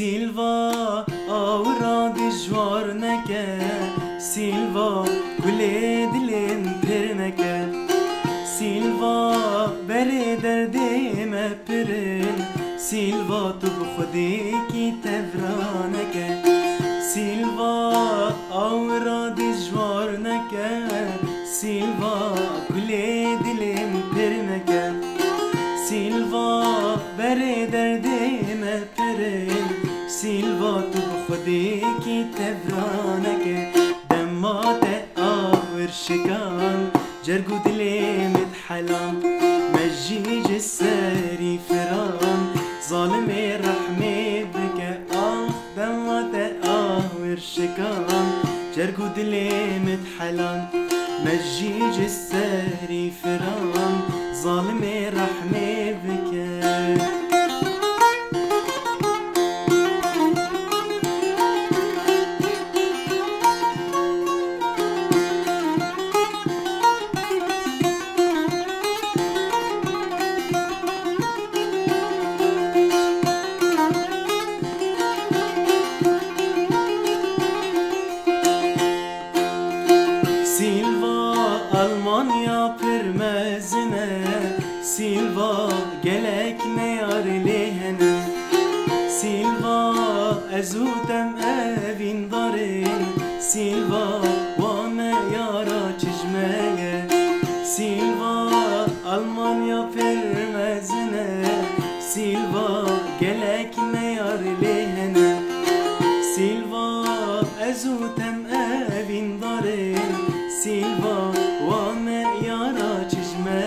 سیلوا آورا دجوار نکه سیلوا گله دلم پر نکه سیلوا بره دردم پرن سیلوا تو بخودی کی تفرانکه سیلوا آورا دجوار نکه سیلوا گله دلم پر نکه سیلوا بره دردم پرن سیلوا تو بخودی کی تفرانکه دمات آور شکان جرقو دلم اتحلم مجيج الساري فرام ظالم الرحمة بك دمات ورشكام جرقو دلم اتحلم مجيج الساري فرام ظالم الرحمة بك Almanya pürmezine Silva gelek ne yar lehene Silva ezutem evin darin Silva vane yara çizmeye Silva Almanya pürmezine Silva gelek ne yar lehene Silva ezutem evin darin Silva وامه یارا چشمه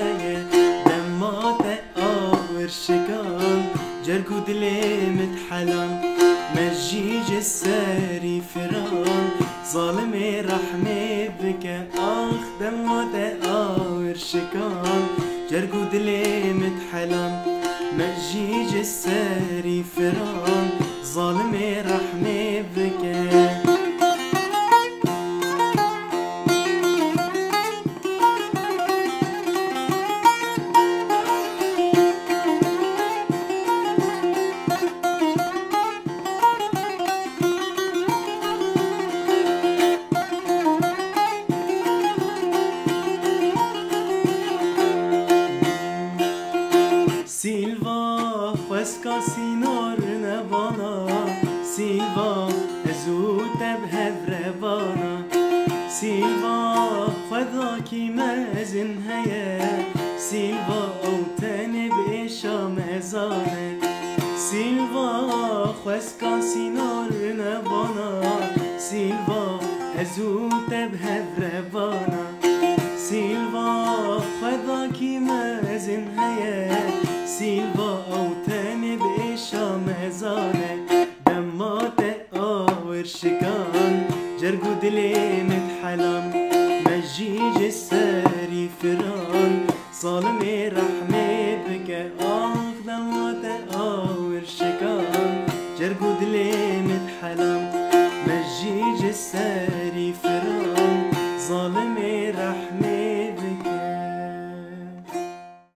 دمات آور شکان جرقو دلم اتحلم مجيج الساري فران ظالم رحمة بك دمات آور شکان جرقو دلم اتحلم مجيج الساري فران ظالم رحمة بك سیلوا خسکا سینار نوانا سیلوا ازود بهفر وانا سیلوا خدا کی مزن هیا سیلوا اوتن بیشا مزانه سیلوا خسکا سینار نوانا سیلوا ازود بهفر وانا سیلوا خدا کی مزن هیا سیلوا اوتن بیشا مزانه دمات آور شکان جرقو دلم اتحلم مجيج الساري فران ظالم رحمة بك دمات آور شکان جرقو دلم اتحلم مجيج الساري